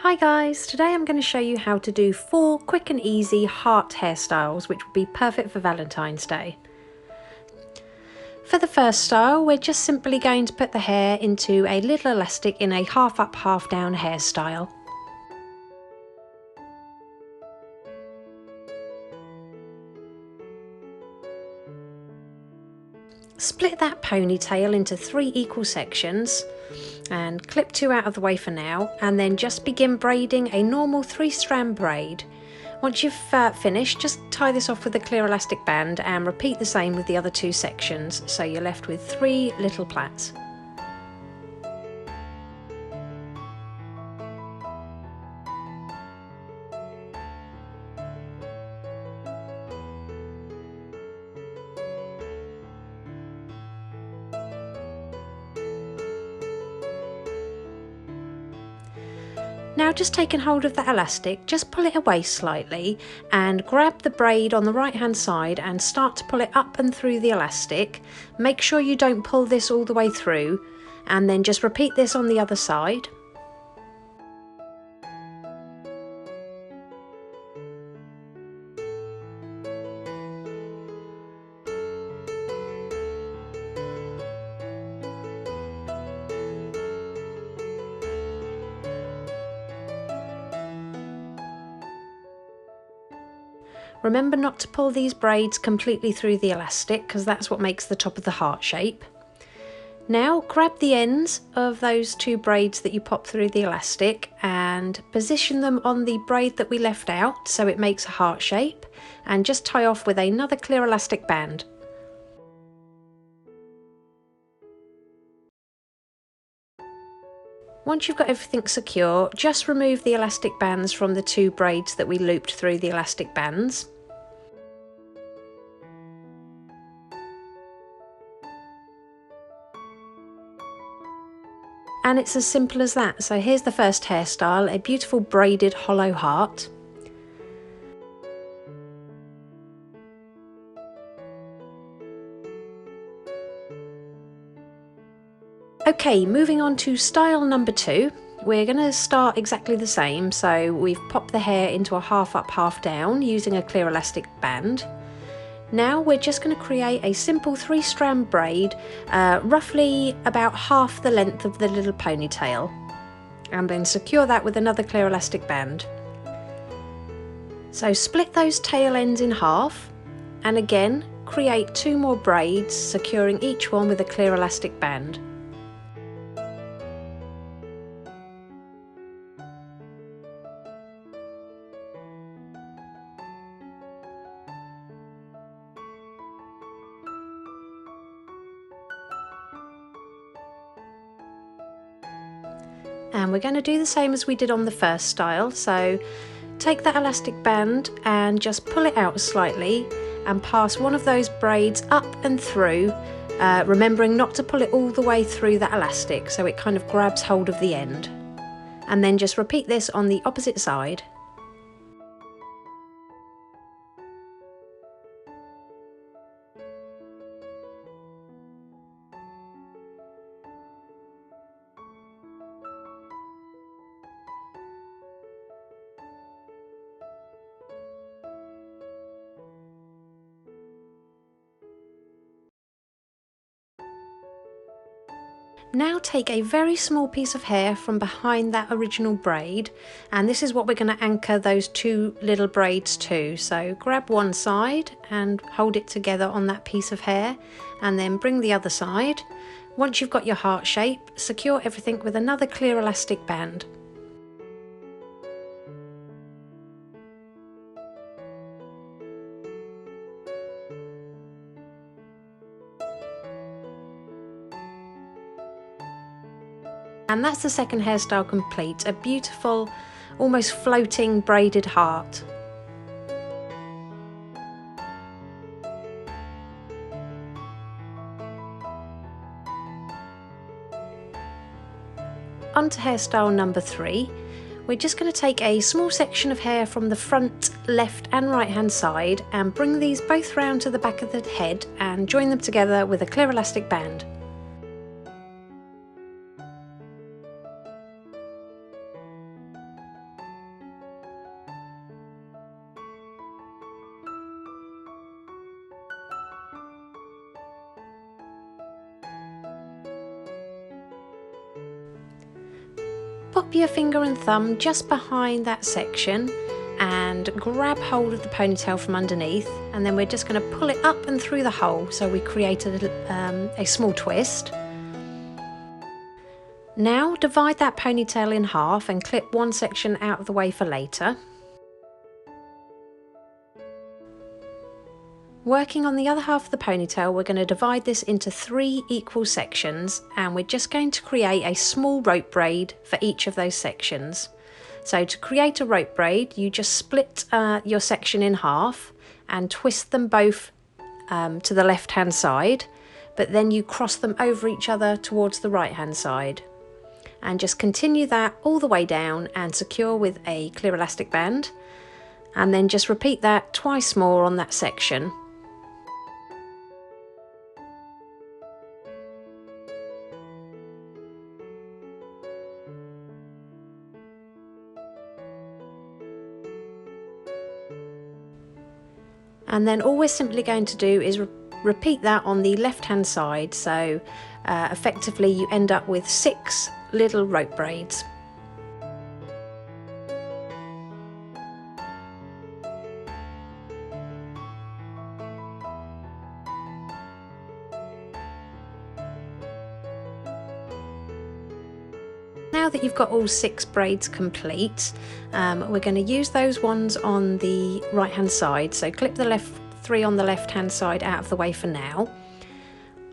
Hi guys, today I'm going to show you how to do 4 quick and easy heart hairstyles which will be perfect for Valentine's Day. For the first style, we're just simply going to put the hair into a little elastic in a half up, half down hairstyle. Split that ponytail into 3 equal sections and clip 2 out of the way for now, and then just begin braiding a normal 3-strand braid. Once you've finished, just tie this off with a clear elastic band and repeat the same with the other 2 sections, so you're left with 3 little plaits. Now just taking hold of that elastic, just pull it away slightly and grab the braid on the right hand side and start to pull it up and through the elastic. Make sure you don't pull this all the way through, and then just repeat this on the other side. Remember not to pull these braids completely through the elastic, because that's what makes the top of the heart shape. Now grab the ends of those 2 braids that you pop through the elastic and position them on the braid that we left out so it makes a heart shape, and just tie off with another clear elastic band. Once you've got everything secure, just remove the elastic bands from the 2 braids that we looped through the elastic bands. And it's as simple as that. So here's the first hairstyle, a beautiful braided hollow heart. Okay, moving on to style number 2. We're going to start exactly the same. So we've popped the hair into a half up, half down using a clear elastic band. Now we're just going to create a simple 3-strand braid, roughly about half the length of the little ponytail, and then secure that with another clear elastic band. So split those tail ends in half, and again create 2 more braids, securing each one with a clear elastic band. And we're going to do the same as we did on the first style. So take that elastic band and just pull it out slightly and pass one of those braids up and through, remembering not to pull it all the way through that elastic so it kind of grabs hold of the end. And then just repeat this on the opposite side. Now take a very small piece of hair from behind that original braid, and this is what we're going to anchor those 2 little braids to. So grab one side and hold it together on that piece of hair, and then bring the other side. Once you've got your heart shape, secure everything with another clear elastic band. And that's the second hairstyle complete, a beautiful, almost floating braided heart. On to hairstyle number 3. We're just going to take a small section of hair from the front, left and right hand side and bring these both round to the back of the head and join them together with a clear elastic band. pop your finger and thumb just behind that section and grab hold of the ponytail from underneath, and then we're just going to pull it up and through the hole so we create a small twist. Now divide that ponytail in half and clip one section out of the way for later. Working on the other half of the ponytail, we're going to divide this into 3 equal sections, and we're just going to create a small rope braid for each of those sections. So to create a rope braid, you just split your section in half and twist them both to the left hand side, but then you cross them over each other towards the right hand side. And just continue that all the way down and secure with a clear elastic band, and then just repeat that twice more on that section. And then all we're simply going to do is repeat that on the left hand side, so effectively you end up with 6 little rope braids. Now that you've got all 6 braids complete, we're going to use those ones on the right hand side, so clip the 3 on the left hand side out of the way for now.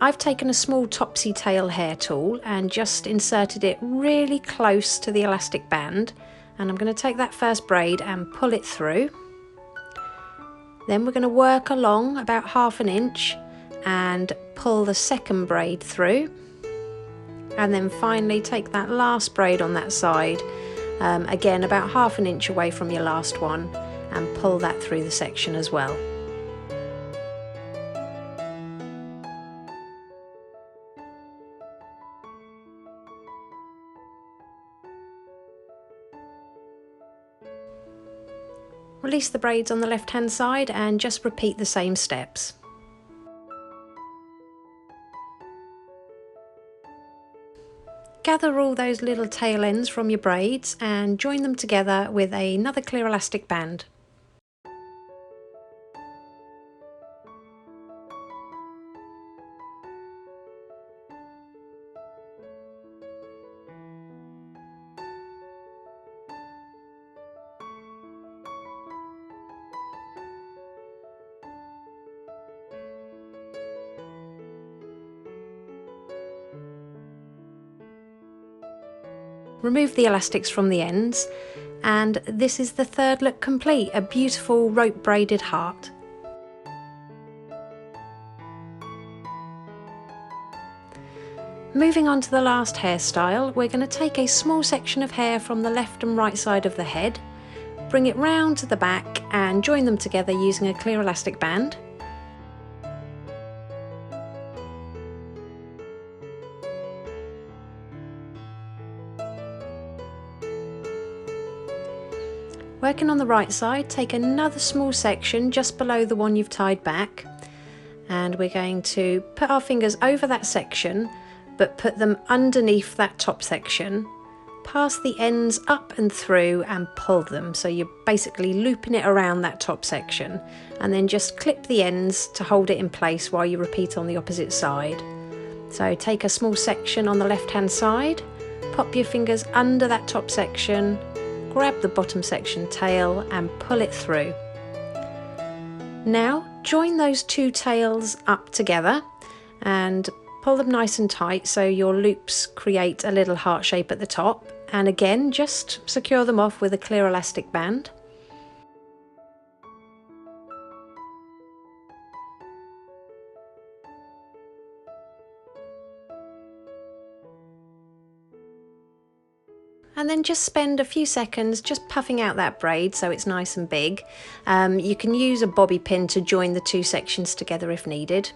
I've taken a small topsy tail hair tool and just inserted it really close to the elastic band, and I'm going to take that first braid and pull it through. Then we're going to work along about 1/2 inch and pull the second braid through, and then finally take that last braid on that side, again about 1/2 inch away from your last one, and pull that through the section as well. Release the braids on the left hand side and just repeat the same steps. Gather all those little tail ends from your braids and join them together with another clear elastic band. Remove the elastics from the ends, and this is the third look complete, a beautiful rope braided heart. Moving on to the last hairstyle, we're going to take a small section of hair from the left and right side of the head, bring it round to the back and join them together using a clear elastic band. Working on the right side, take another small section just below the one you've tied back, and we're going to put our fingers over that section but put them underneath that top section, pass the ends up and through and pull them, so you're basically looping it around that top section, and then just clip the ends to hold it in place while you repeat on the opposite side. So take a small section on the left hand side, pop your fingers under that top section, grab the bottom section tail and pull it through. Now join those 2 tails up together and pull them nice and tight so your loops create a little heart shape at the top, and again just secure them off with a clear elastic band. And then just spend a few seconds just puffing out that braid so it's nice and big. You can use a bobby pin to join the 2 sections together if needed.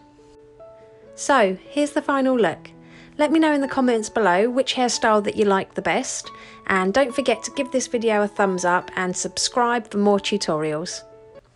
So here's the final look. Let me know in the comments below which hairstyle that you like the best, and don't forget to give this video a thumbs up and subscribe for more tutorials.